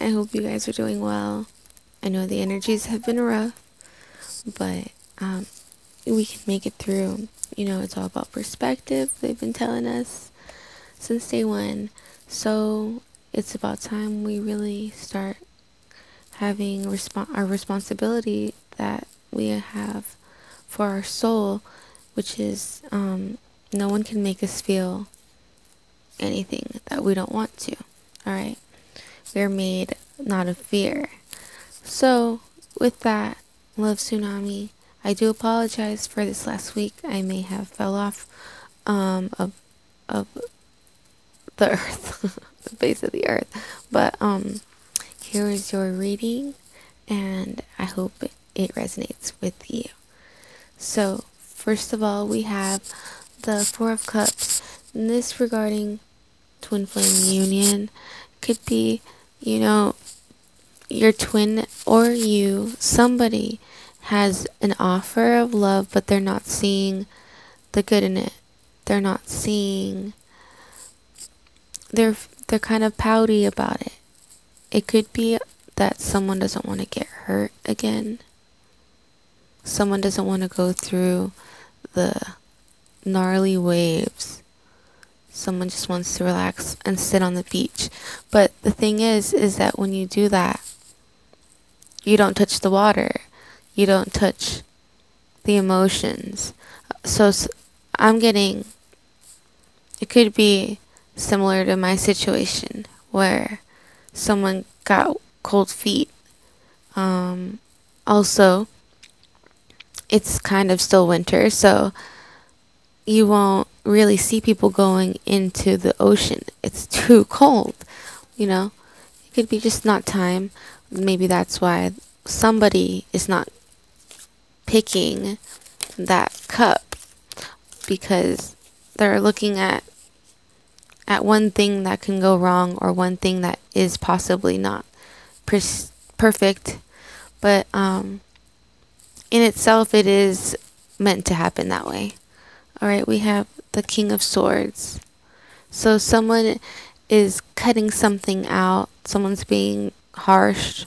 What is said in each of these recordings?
I hope you guys are doing well. I know the energies have been rough, but we can make it through. You know, it's all about perspective. They've been telling us since day one. So it's about time we really start having our responsibility that we have for our soul, which is no one can make us feel anything that we don't want to. All right, we're made not of fear. So with that, love Tsunami, I do apologize for this last week. I may have fell off of the earth, the base of the earth, but here is your reading, and I hope it resonates with you. So first of all, we have the Four of Cups, and this regarding twin flame union. Could be, you know, your twin or you, somebody has an offer of love, but they're not seeing the good in it. They're not seeing, they're kind of pouty about it. It could be that someone doesn't want to get hurt again. Someone doesn't want to go through the gnarly waves. Someone just wants to relax and sit on the beach. But the thing is that when you do that, you don't touch the water. You don't touch the emotions. So I'm getting, it could be similar to my situation where someone got cold feet. Also, it's kind of still winter, so you won't really see people going into the ocean. It's too cold, you know. It could be just not time. Maybe that's why somebody is not picking that cup, because they're looking at one thing that can go wrong, or one thing that is possibly not perfect, but in itself it is meant to happen that way. Alright, we have the King of Swords. So someone is cutting something out. Someone's being harsh.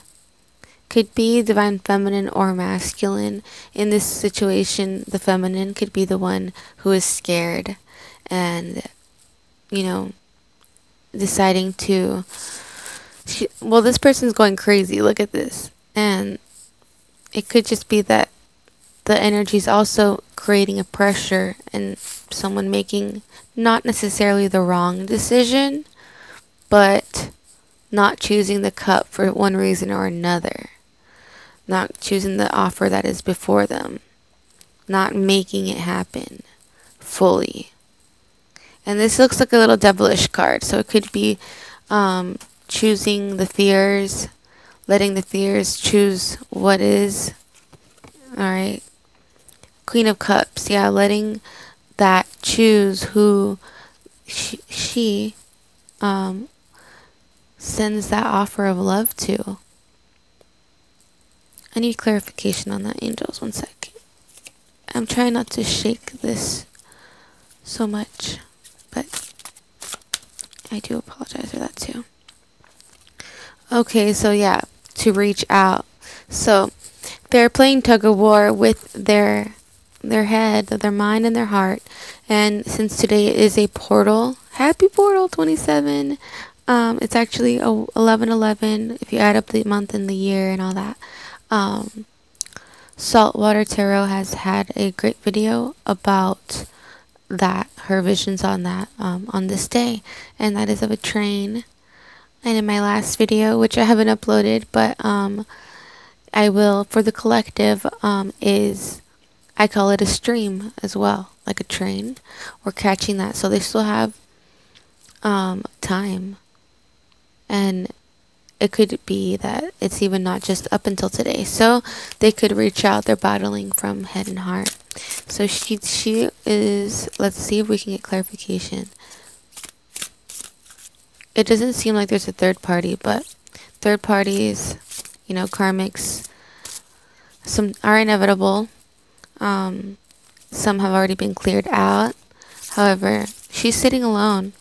Could be divine feminine or masculine. In this situation, the feminine could be the one who is scared and, you know, deciding to, well, this person's going crazy. Look at this. And it could just be that the energy is also creating a pressure and someone making not necessarily the wrong decision, but not choosing the cup for one reason or another. Not choosing the offer that is before them. Not making it happen fully. And this looks like a little devilish card, so it could be choosing the fears, letting the fears choose what is. Alright. Queen of Cups, yeah, letting that choose who she sends that offer of love to. I need clarification on that, angels. 1 second. I'm trying not to shake this so much, but I do apologize for that too. Okay, so yeah, to reach out. So they're playing tug-of-war with their head, their mind, and their heart. And since today is a portal, happy portal 27. It's actually 11/11 if you add up the month and the year and all that. Saltwater Tarot has had a great video about that, her visions on that, on this day, and that is of a train. And in my last video, which I haven't uploaded, but I will for the collective, is I call it a stream as well, like a train. We're catching that, so they still have time, and it could be that it's even not just up until today, so they could reach out. They're battling from head and heart. So she is, let's see if we can get clarification. It doesn't seem like there's a third party, but third parties, you know, karmics, some are inevitable. Some have already been cleared out. However, she's sitting alone.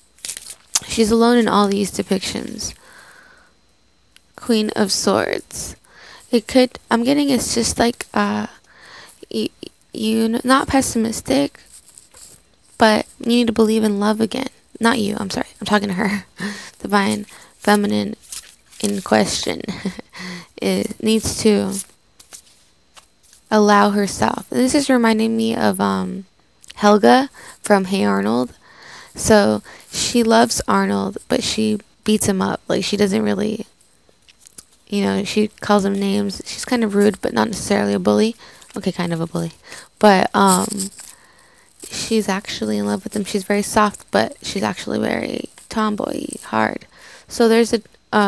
She's alone in all these depictions. Queen of Swords. It could, I'm getting it's just like, not pessimistic, but you need to believe in love again. Not you, I'm sorry. I'm talking to her. Divine Feminine in question. It needs to allow herself. And this is reminding me of Helga from Hey Arnold. So she loves Arnold, but she beats him up. Like, she doesn't really, she calls him names. She's kind of rude, but not necessarily a bully. Okay, kind of a bully. But she's actually in love with him. She's very soft, but she's actually very tomboy, hard. So there's a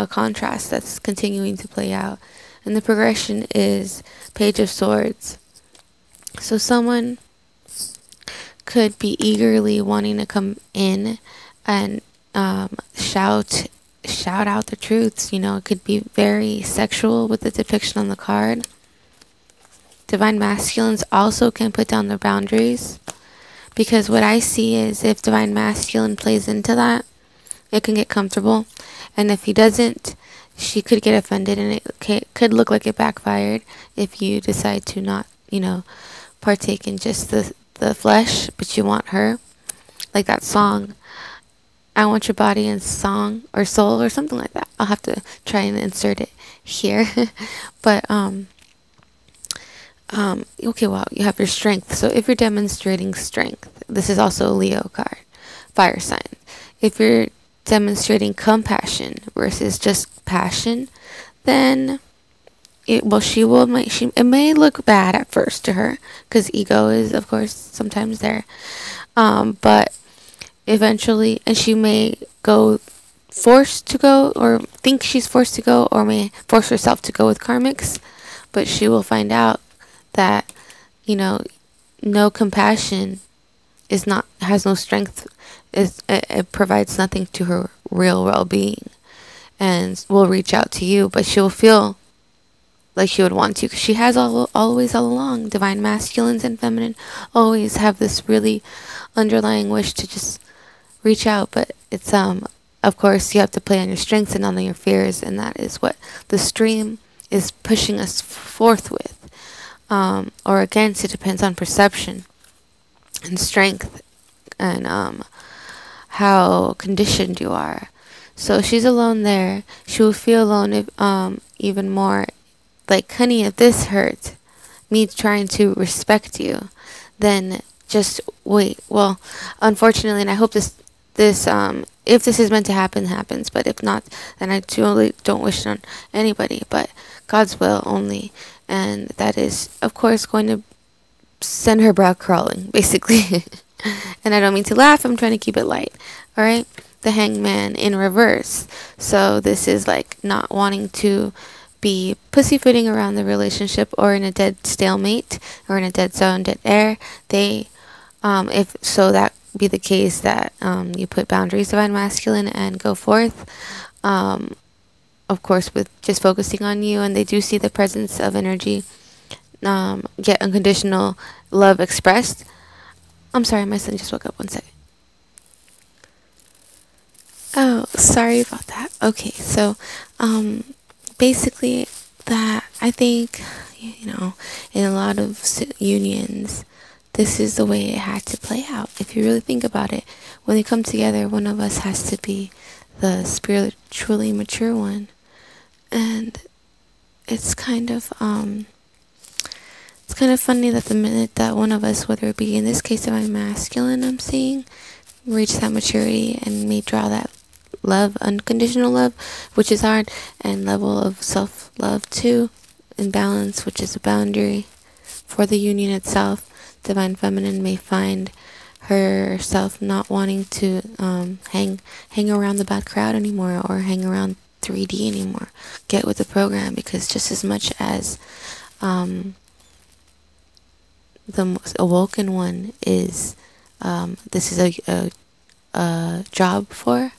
contrast that's continuing to play out. And the progression is Page of Swords. So someone could be eagerly wanting to come in and shout out the truths. It could be very sexual with the depiction on the card. Divine Masculines also can put down their boundaries, because what I see is if Divine Masculine plays into that, it can get comfortable, and if he doesn't, she could get offended, and it could look like it backfired if you decide to not, partake in just the flesh, but you want her. Like that song, I Want Your Body and Song or Soul or something like that. I'll have to try and insert it here. But okay, well, you have your strength. So if you're demonstrating strength, this is also a Leo card, fire sign. If you're demonstrating compassion versus just passion, then it may look bad at first to her, because ego is, of course, sometimes there. But eventually, and she may go forced to go, or think she's forced to go, or may force herself to go with karmics, but she will find out that, no compassion has no strength. It provides nothing to her real well-being, and will reach out to you, but she'll feel like she would want to, because she has always all along. Divine Masculines and Feminine always have this really underlying wish to just reach out, but it's of course you have to play on your strengths and not on your fears, and that is what the stream is pushing us forth with, or against. It depends on perception and strength, and how conditioned you are. So she's alone there. She will feel alone if, even more. Like, honey, if this hurt, me trying to respect you, then just wait. Well, unfortunately, and I hope this if this is meant to happen, happens. But if not, then I truly don't wish it on anybody, but God's will only. And that is, of course, going to send her brow crawling, basically. And I don't mean to laugh. I'm trying to keep it light. All right? The Hangman in reverse. So this is like not wanting to be pussyfooting around the relationship, or in a dead stalemate, or in a dead zone, dead air. They, if so, that be the case, that you put boundaries, Divine Masculine, and go forth. Of course, with just focusing on you, and they do see the presence of energy. Get unconditional love expressed. I'm sorry, my son just woke up. 1 second. Oh, sorry about that. Okay, so basically, that I think, in a lot of unions, this is the way it had to play out. If you really think about it, when they come together, one of us has to be the spiritually mature one, and it's kind of funny that the minute that one of us, whether it be in this case Divine Masculine, I'm seeing, reach that maturity and may draw that love, unconditional love, which is hard, and level of self-love too, in balance, which is a boundary for the union itself. Divine Feminine may find herself not wanting to hang around the bad crowd anymore, or hang around 3D anymore. Get with the program, because just as much as the awoken one is, this is a job for,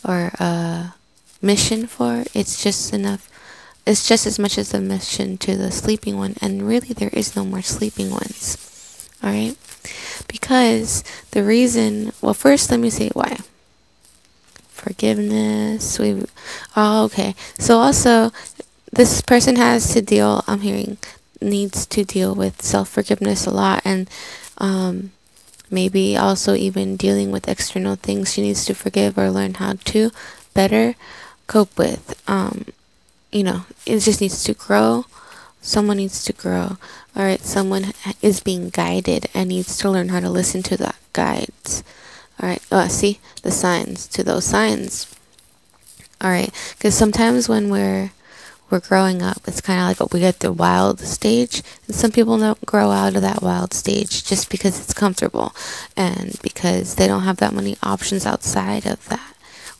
or a mission for, it's just as much as a mission to the sleeping one. And really, there is no more sleeping ones. Alright? Because the reason, well, first let me say why. self-forgiveness. Okay. So also, this person has to deal, I'm hearing, needs to deal with self-forgiveness a lot, and maybe also even dealing with external things she needs to forgive or learn how to better cope with. It just needs to grow. Someone needs to grow. All right, someone is being guided and needs to learn how to listen to that guides. All right, see the signs, to those signs. All right, because sometimes when we're growing up, it's kind of like we get the wild stage, and some people don't grow out of that wild stage just because it's comfortable and because they don't have that many options outside of that,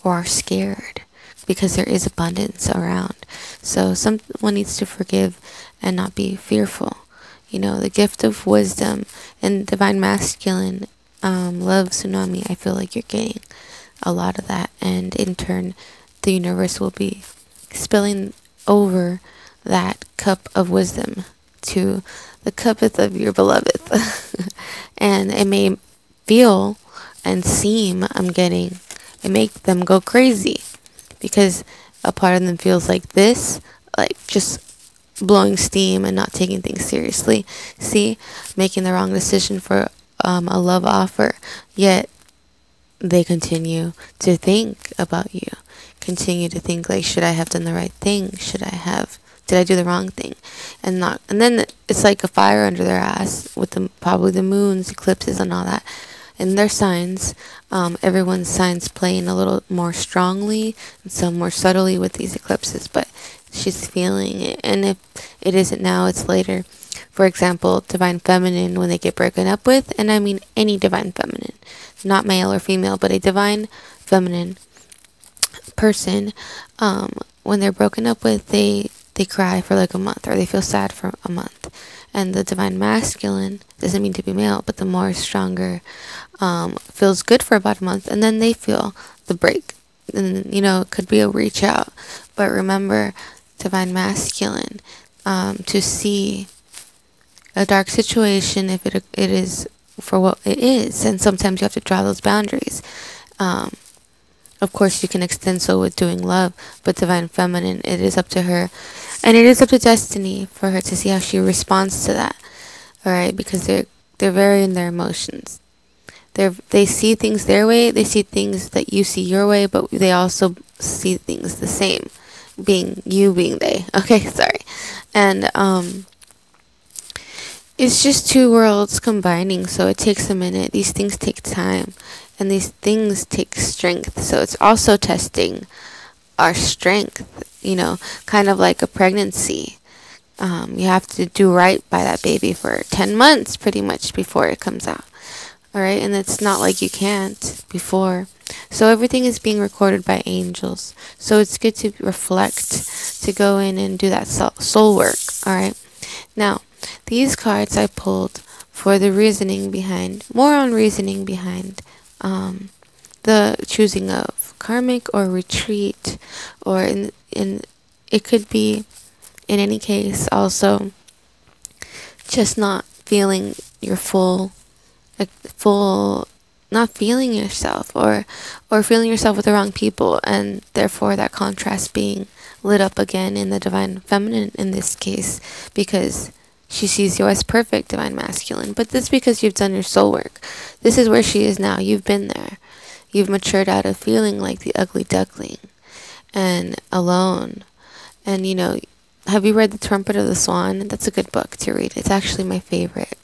or are scared because there is abundance around. So someone needs to forgive and not be fearful. The gift of wisdom and divine masculine, love, tsunami. I feel like you're getting a lot of that, and in turn the universe will be spilling over that cup of wisdom to the cuppeth of your beloved. And it may feel and seem, it make them go crazy, because a part of them feels like this, like just blowing steam and not taking things seriously. See, making the wrong decision for a love offer, yet they continue to think about you, continue to think like, should I have done the right thing? Did I do the wrong thing? And then it's like a fire under their ass with probably the moons, eclipses, and all that. And their signs, everyone's signs playing a little more strongly and some more subtly with these eclipses, but she's feeling it. And if it isn't now, it's later. For example, divine feminine, when they get broken up with, and I mean any divine feminine, not male or female, but a divine feminine person, when they're broken up with, they cry for like a month, or they feel sad for a month. And the divine masculine doesn't mean to be male, but the more stronger, feels good for about a month, and then they feel the break. And it could be a reach out, but remember, divine masculine, to see a dark situation if it is for what it is, and sometimes you have to draw those boundaries. Of course, you can extend so with doing love, but divine feminine, it is up to her, and it is up to destiny for her to see how she responds to that. All right, because they're very in their emotions. They see things their way. They see things that you see your way, but they also see things the same, being they. Okay, sorry, and it's just two worlds combining, so it takes a minute. These things take time, and these things take strength. So it's also testing our strength, kind of like a pregnancy. You have to do right by that baby for 10 months pretty much before it comes out. All right, and it's not like you can't before. So everything is being recorded by angels. So it's good to reflect, to go in and do that soul work. All right. Now, these cards I pulled for the reasoning behind, the choosing of karmic or retreat, or in it could be, in any case, also just not feeling your not feeling yourself, or feeling yourself with the wrong people, and therefore that contrast being lit up again in the divine feminine in this case, because she sees you as perfect divine masculine. But that's because you've done your soul work. This is where she is now. You've been there. You've matured out of feeling like the ugly duckling and alone. And have you read The Trumpet of the Swan? That's a good book to read. It's actually my favorite.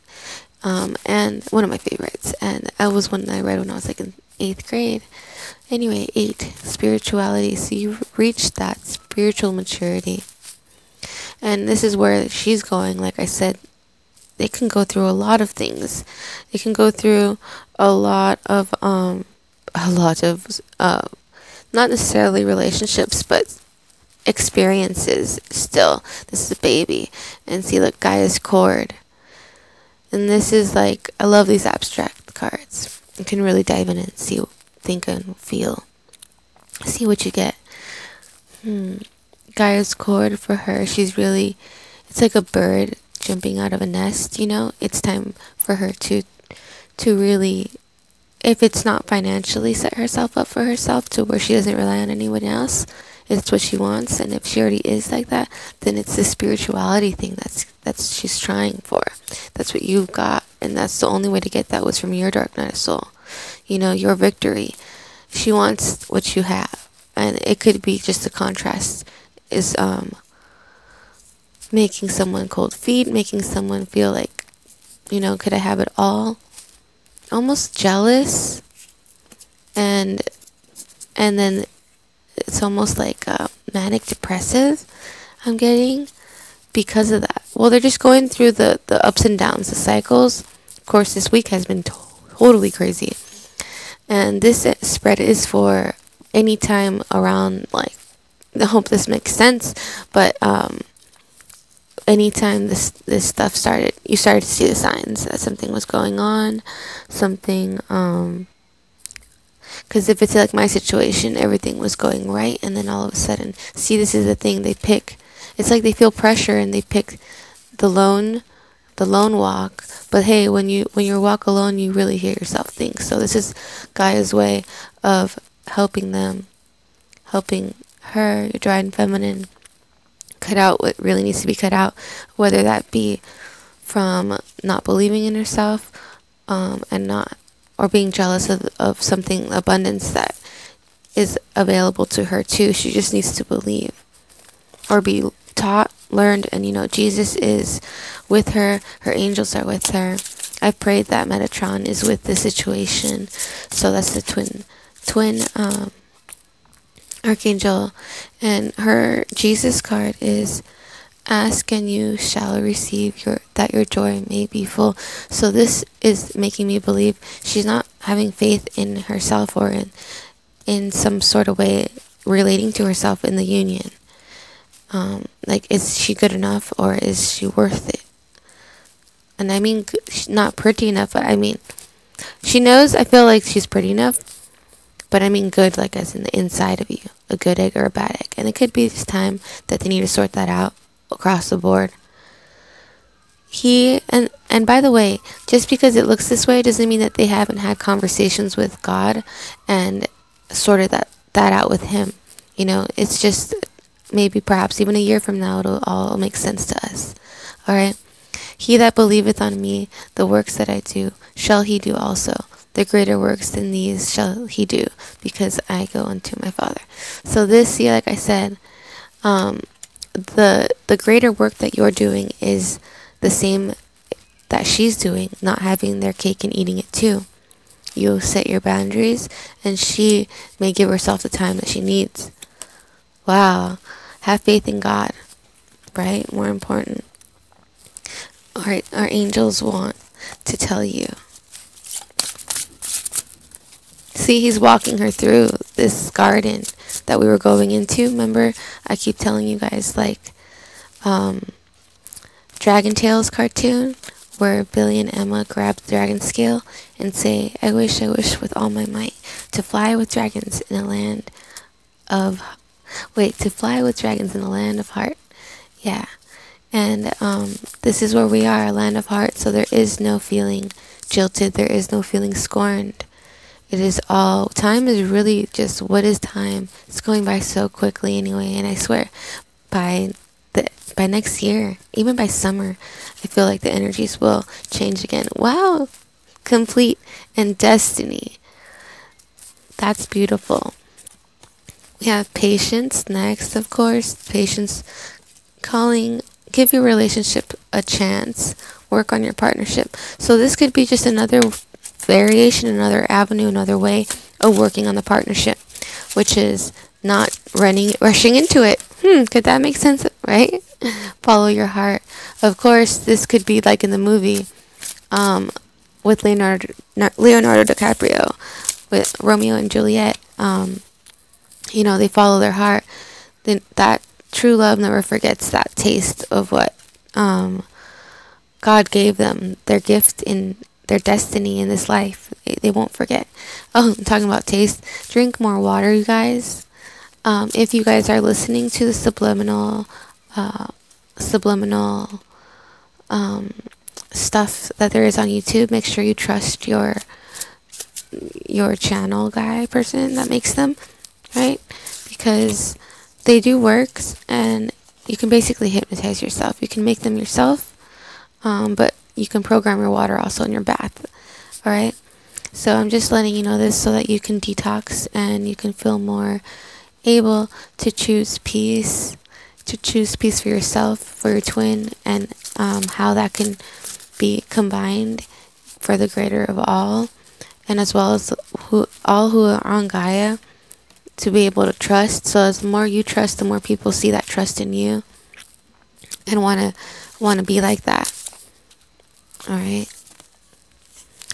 And one of my favorites. And that was one I read when I was like in 8th grade. Anyway, 8, spirituality. So you reached that spiritual maturity. And this is where she's going. Like I said, they can go through a lot of things. They can go through a lot of not necessarily relationships, but experiences still. This is a baby. And see, look, Gaia's cord. And this is like, I love these abstract cards. You can really dive in and see, think and feel. See what you get. Gaia's cord for her, it's like a bird jumping out of a nest, It's time for her to really if it's not financially set herself up for herself to where she doesn't rely on anyone else, it's what she wants. And if she already is like that, then it's the spirituality thing that's she's trying for. That's what you've got, and that's the only way to get that was from your dark night of soul. You know, your victory. She wants what you have, and it could be just a contrast. Is making someone cold feet, making someone feel like, you know, could I have it all? Almost jealous, and then it's almost like manic depressive I'm getting because of that. Well, they're just going through the ups and downs, the cycles. Of course, this week has been totally crazy, and this spread is for any time around, like, I hope this makes sense, but anytime this stuff started, you started to see the signs that something was going on, something because if it's like my situation, everything was going right, and then all of a sudden, see, this is the thing they pick. It's like they feel pressure and they pick the lone walk. But hey, when you walk alone, you really hear yourself think. So this is Gaia's way of helping them, helping her, your divine feminine, cut out what really needs to be cut out, whether that be from not believing in herself, and not, or being jealous of something, abundance that is available to her too. She just needs to believe or be taught, learned, and you know, Jesus is with her, her angels are with her. I've prayed that Metatron is with the situation. So that's the twin archangel, and her Jesus card is ask and you shall receive, that your joy may be full. So this is making me believe she's not having faith in herself or in some sort of way relating to herself in the union. Like, is she good enough, or is she worth it? And I mean, not pretty enough, but I mean, she knows, I feel like she's pretty enough, but I mean good, like as in the inside of you, a good egg or a bad egg. And it could be this time that they need to sort that out across the board. And by the way, just because it looks this way doesn't mean that they haven't had conversations with God and sorted that out with him. You know, it's just maybe perhaps even a year from now it'll all make sense to us. All right. He that believeth on me, the works that I do, shall he do also. The greater works than these shall he do, because I go unto my Father. So this, see, like I said, the greater work that you're doing is the same that she's doing, not having their cake and eating it too. You set your boundaries, and she may give herself the time that she needs. Wow. Have faith in God, right? More important. Our angels want to tell you. See, he's walking her through this garden that we were going into. Remember, I keep telling you guys, like, Dragon Tales cartoon, where Billy and Emma grab the dragon scale and say, I wish with all my might to fly with dragons in a land of... to fly with dragons in the land of heart. Yeah. And this is where we are, a land of heart. So there is no feeling jilted. There is no feeling scorned. It is all, time is really just, what is time? It's going by so quickly anyway. And I swear, by next year, even by summer, I feel like the energies will change again. Wow. Complete and destiny. That's beautiful. We have patience next, of course. Patience calling, give your relationship a chance, work on your partnership. So this could be just another variation, another avenue, another way of working on the partnership, which is not rushing into it. Could that make sense, right? Follow your heart. Of course, this could be like in the movie with Leonardo DiCaprio, with Romeo and Juliet. You know, they follow their heart. Then that true love never forgets that taste of what God gave them, their gift in their destiny in this life. They won't forget. Oh, I'm talking about taste. Drink more water, you guys. If you guys are listening to the subliminal stuff that there is on YouTube, make sure you trust your your channel guy person that makes them, right? Because they do works, and you can basically hypnotize yourself. You can make them yourself, but you can program your water also in your bath. All right. So I'm just letting you know this so that you can detox and you can feel more able to choose peace, for yourself, for your twin, and how that can be combined for the greater of all, and as well as all who are on Gaia, to be able to trust. So as the more you trust, the more people see that trust in you and wanna be like that. All right.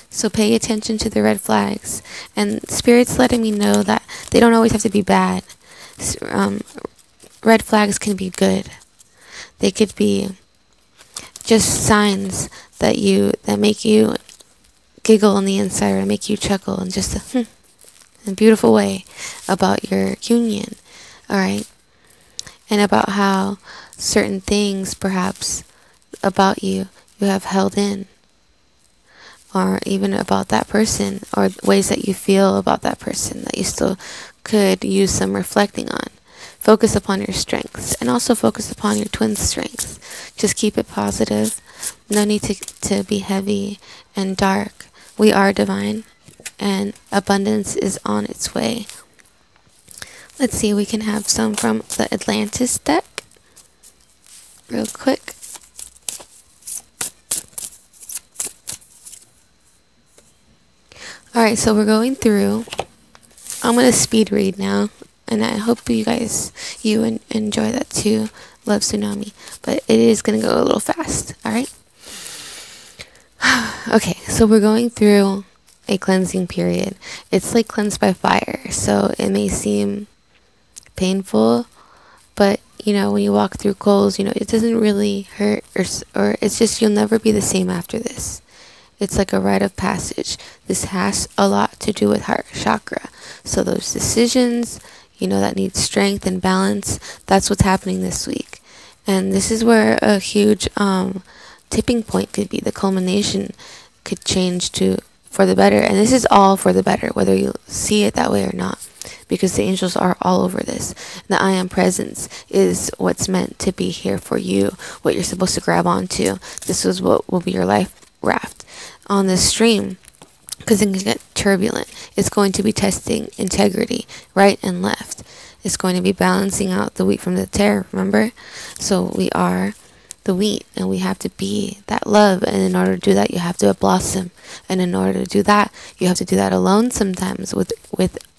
So pay attention to the red flags, and Spirit's letting me know that they don't always have to be bad. Red flags can be good. They could be just signs that make you giggle on the inside, or make you chuckle in just a beautiful way about your union. All right. And about how certain things perhaps about you have held in, or even about that person, or ways that you feel about that person that you still could use some reflecting on. Focus upon your strengths, and also focus upon your twin's strengths. Just keep it positive. No need to be heavy and dark. We are divine, and abundance is on its way. Let's see, we can have some from the Atlantis deck real quick. Alright, so we're going through. I'm going to speed read now, and I hope you enjoy that too. Love Tsunami, but it is going to go a little fast. Alright. Okay, so we're going through a cleansing period. It's like cleansed by fire, so it may seem painful, but when you walk through coals, it doesn't really hurt, or it's just you'll never be the same after this. It's like a rite of passage. This has a lot to do with heart chakra. So those decisions, that need strength and balance, that's what's happening this week. And this is where a huge tipping point could be. The culmination could change for the better. And this is all for the better, whether you see it that way or not. Because the angels are all over this. The I am presence is what's meant to be here for you, what you're supposed to grab onto. This is what will be your life raft on this stream, because it can get turbulent. It's going to be testing integrity, right and left. It's going to be balancing out the wheat from the tare, remember? So we are the wheat, and we have to be that love, and in order to do that, you have to blossom, and in order to do that, you have to do that alone sometimes with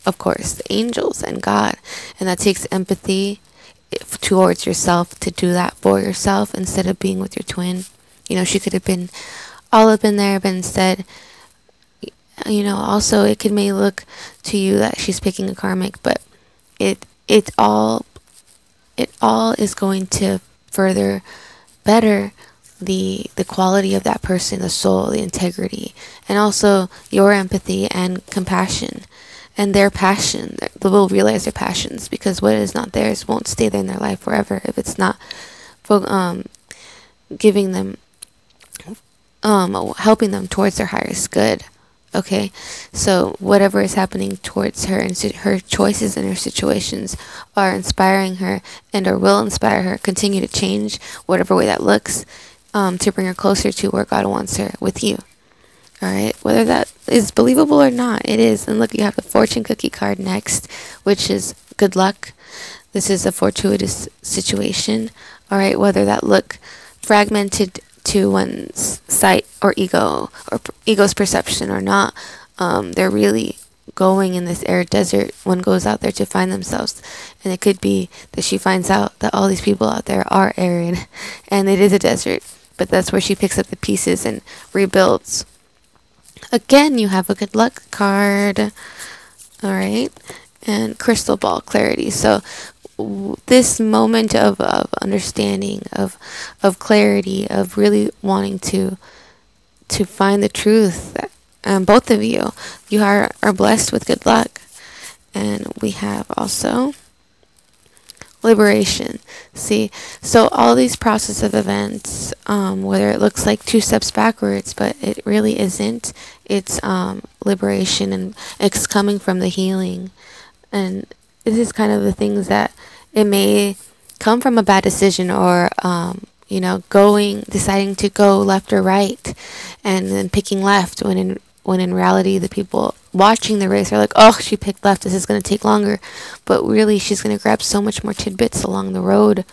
of course, the angels and God, and that takes empathy towards yourself to do that for yourself instead of being with your twin. She could have been all up in there, but instead, also it may look to you that she's picking a karmic, but it all is going to further better the quality of that person, the soul, the integrity, and also your empathy and compassion, and their passion. They will realize their passions, because what is not theirs won't stay there in their life forever if it's not giving them helping them towards their highest good. Okay, so whatever is happening towards her, and her choices and her situations are inspiring her, and or will inspire her, continue to change whatever way that looks, to bring her closer to where God wants her with you. All right, whether that is believable or not, it is. And look, you have the fortune cookie card next, which is good luck. This is a fortuitous situation. All right, whether that look fragmented to one's sight or ego's perception or not, they're really going in this arid desert. One goes out there to find themselves, and it could be that she finds out that all these people out there are arid, and it is a desert, but that's where she picks up the pieces and rebuilds. Again, you have a good luck card. All right, and crystal ball clarity. So this moment of understanding, of clarity, of really wanting to find the truth, both of you are blessed with good luck. And we have also liberation. See, so all these process of events, whether it looks like two steps backwards, but it really isn't. It's liberation, and it's coming from the healing. And this is kind of the things that it may come from a bad decision, or deciding to go left or right, and then picking left when in reality the people watching the race are like, oh, she picked left, this is going to take longer, but really she's going to grab so much more tidbits along the road.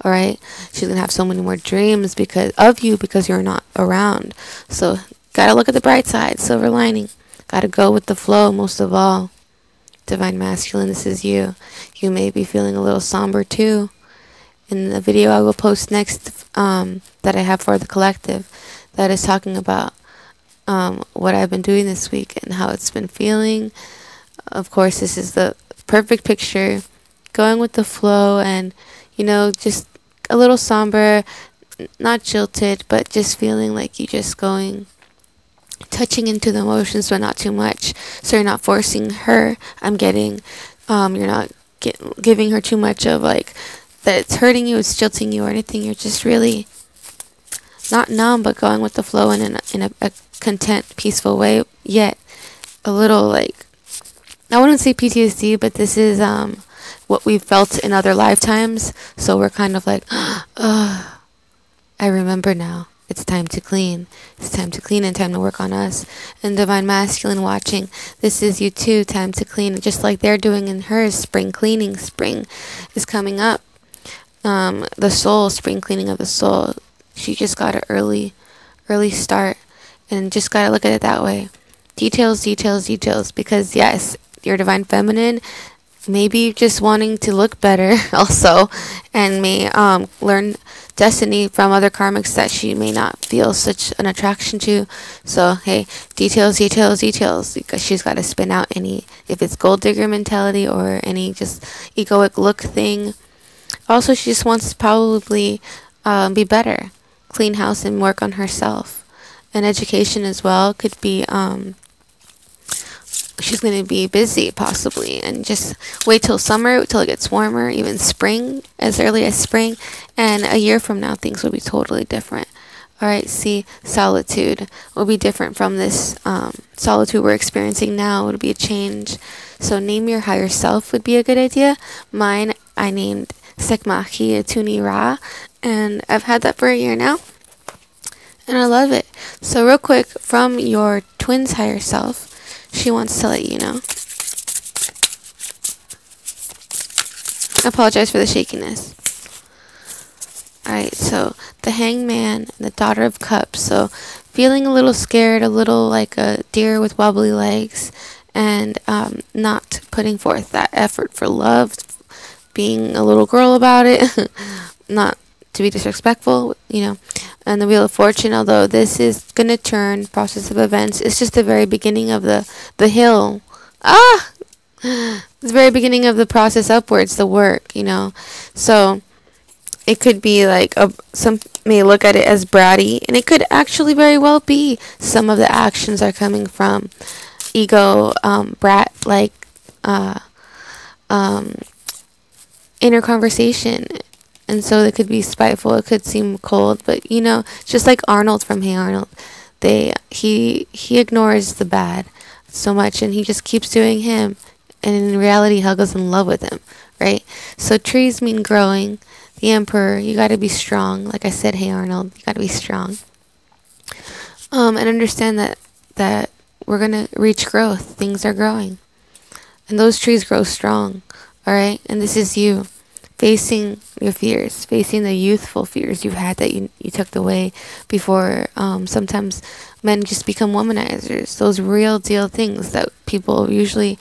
All right, she's going to have so many more dreams because you're not around. So gotta look at the bright side, silver lining. Gotta go with the flow. Most of all, divine masculine, this is you. You may be feeling a little somber too. In the video I will post next, that I have for the collective, that is talking about what I've been doing this week and how it's been feeling. Of course, this is the perfect picture, going with the flow, and just a little somber, not jilted, but just feeling like you just touching into the emotions, but not too much. So you're not forcing her. You're not giving her too much of like that it's hurting you, it's jilting you, or anything. You're just really not numb, but going with the flow in a content, peaceful way, yet a little like, I wouldn't say PTSD, but this is what we've felt in other lifetimes. So we're kind of like, I remember now. It's time to clean. It's time to clean and time to work on us. And divine masculine watching, this is you too, time to clean. Just like they're doing in hers, spring cleaning. Spring is coming up. The soul, spring cleaning of the soul. She just got an early start, and just got to look at it that way. Details, details, details. Because yes, your divine feminine, maybe just wanting to look better also, and may learn destiny from other karmics that she may not feel such an attraction to. So hey, details, details, details, because she's got to spin out any, if it's gold digger mentality or any just egoic look thing. Also, she just wants to probably be better, clean house, and work on herself. And education as well could be, she's going to be busy possibly, and just wait till summer, till it gets warmer, even spring, as early as spring, and a year from now things will be totally different. Alright, see, solitude will be different from this solitude we're experiencing now. It'll be a change. So name your higher self would be a good idea. Mine, I named Sekmahi Atuni Ra, and I've had that for a year now, and I love it. So real quick, from your twin's higher self, she wants to let you know. I apologize for the shakiness. Alright, so the hangman, the daughter of cups. So feeling a little scared, a little like a deer with wobbly legs, and not putting forth that effort for love, being a little girl about it, not to be disrespectful, And the Wheel of Fortune, although this is going to turn, process of events, it's just the very beginning of the hill. The very beginning of the process upwards, the work, So it could be like, some may look at it as bratty, and it could actually very well be some of the actions are coming from ego, brat, like, inner conversation. And so it could be spiteful, it could seem cold, but just like Arnold from Hey Arnold, he ignores the bad so much, and he just keeps doing him, and in reality Helga's in love with him, right? So trees mean growing. The Emperor, you gotta be strong. Like I said, Hey Arnold, you gotta be strong. And understand that we're gonna reach growth. Things are growing, and those trees grow strong. Alright, and this is you facing your fears, facing the youthful fears you've had that you tucked away before. Sometimes men just become womanizers, those real deal things that people usually,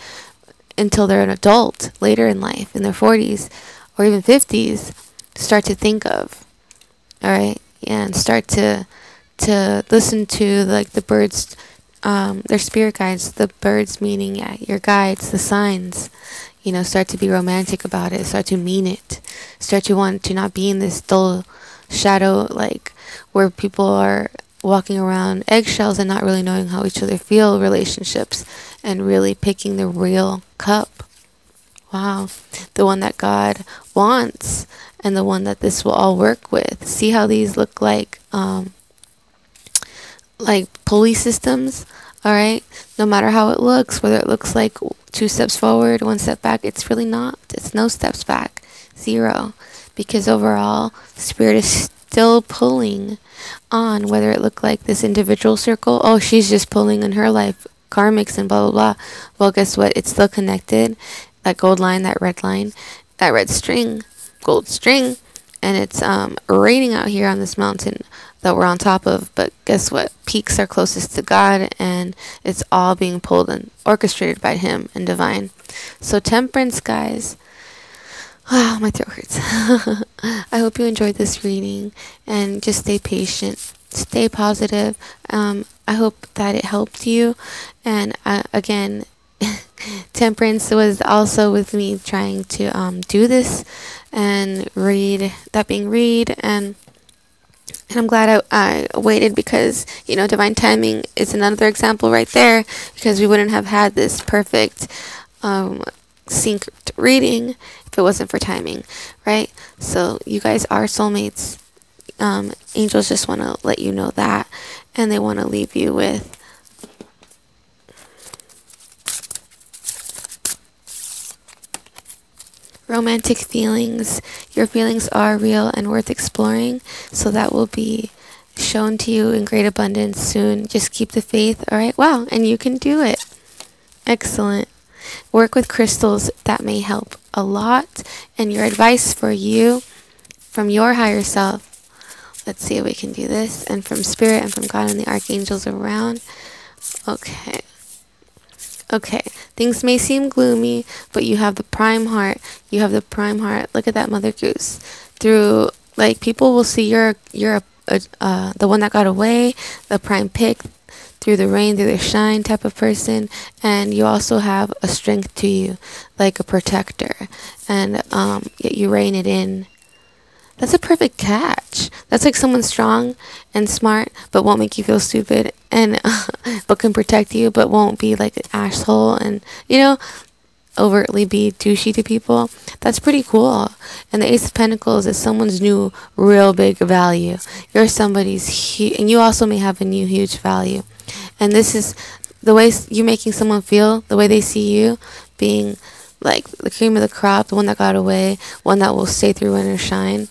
until they're an adult later in life, in their 40s or even 50s, start to think of. Alright, and start to listen to like the birds, their spirit guides, the birds meaning your guides, the signs. Start to be romantic about it, start to mean it, start to want to not be in this dull shadow, like where people are walking around eggshells and not really knowing how each other feel relationships, and really picking the real cup, Wow. The one that God wants and the one that this will all work with. See how these look like pulley systems? All right. No matter how it looks, whether it looks like 2 steps forward, 1 step back, it's really not. It's no steps back. 0. Because overall, Spirit is still pulling on, whether it looked like this individual circle. Oh, she's just pulling in her life, karmics and blah, blah, blah. Well, guess what? It's still connected. That gold line, that red string, gold string. And it's raining out here on this mountain that we're on top of. But guess what? Peaks are closest to God, and it's all being pulled and orchestrated by Him and divine. So temperance, guys. Wow, my throat hurts. I hope you enjoyed this reading, and just stay patient, stay positive. I hope that it helped you. And again, temperance was also with me trying to do this and read, and I'm glad I waited, because divine timing is another example right there, because we wouldn't have had this perfect synced reading if it wasn't for timing, right? So you guys are soulmates. Angels just want to let you know that, and they want to leave you with romantic feelings. Your feelings are real and worth exploring, so that will be shown to you in great abundance soon. Just keep the faith, all right? Wow, and you can do it. Excellent. Work with crystals. That may help a lot. And your advice for you from your higher self. Let's see if we can do this. And from Spirit and from God and the archangels around. Okay. Okay, things may seem gloomy, but you have the prime heart. You have the prime heart. Look at that mother goose. Through, like, people will see you're the one that got away, the prime pick, through the rain, through the shine type of person. And you also have a strength to you, like a protector. And yet you rein it in. That's a perfect catch. That's like someone strong and smart, but won't make you feel stupid, and but can protect you, but won't be like an asshole and overtly be douchey to people. That's pretty cool. And the Ace of Pentacles is someone's new real big value. You're somebody's and you also may have a new huge value. And this is the way you're making someone feel, the way they see you, being like the cream of the crop, the one that got away, one that will stay through rain or shine.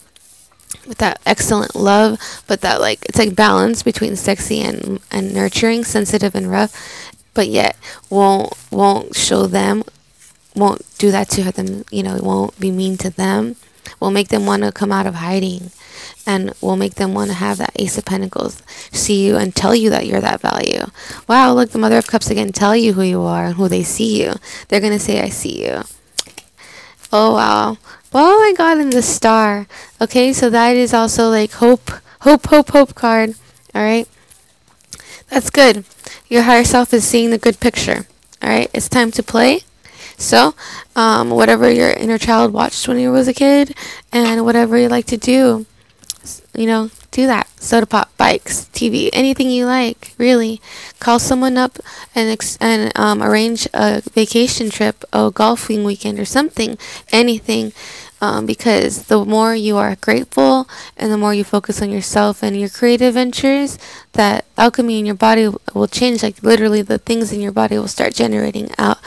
With that excellent love, but that it's like balance between sexy and nurturing, sensitive and rough, but yet won't show them, won't do that to them, won't be mean to them, will make them want to come out of hiding, and will make them want to have that Ace of Pentacles see you and tell you that you're that value. Wow, look, the Mother of Cups again, tell you who you are and who they see you. They're gonna say, I see you. Oh wow. Oh my God, and the Star. Okay, so that is also like hope card. All right, that's good. Your higher self is seeing the good picture. All right, it's time to play. So, whatever your inner child watched when you was a kid, and whatever you like to do, do that. Soda pop, bikes, TV, anything you like, really. Call someone up and arrange a vacation trip, a golfing weekend or something, anything. Because the more you are grateful and the more you focus on yourself and your creative ventures, that alchemy in your body will change. Like literally the things in your body will start generating out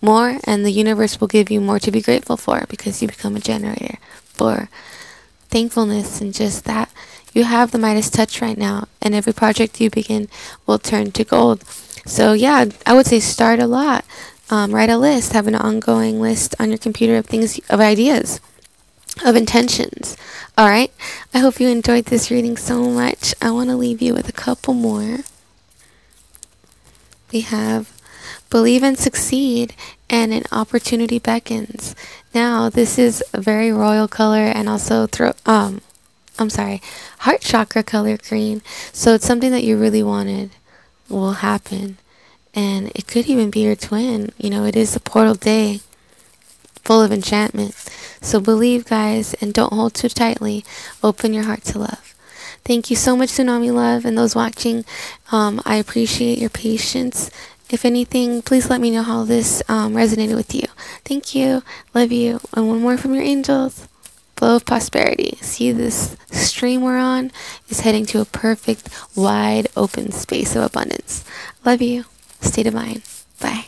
more, and the universe will give you more to be grateful for, because you become a generator for thankfulness. And just that, you have the Midas touch right now, and every project you begin will turn to gold. So yeah, I would say start a lot. Write a list, have an ongoing list on your computer of things, of ideas, of intentions. All right, I hope you enjoyed this reading so much. I want to leave you with a couple more. We have believe and succeed, and an opportunity beckons. Now this is a very royal color, and also heart chakra color green. So it's something that you really wanted will happen, and it could even be your twin. It is a portal day full of enchantment. So believe, guys, and don't hold too tightly. Open your heart to love. Thank you so much, Tsunami Love, and those watching. I appreciate your patience. If anything, please let me know how this resonated with you. Thank you. Love you. And one more from your angels. Flow of prosperity. See, this stream we're on is heading to a perfect, wide open space of abundance. Love you. Stay divine. Bye.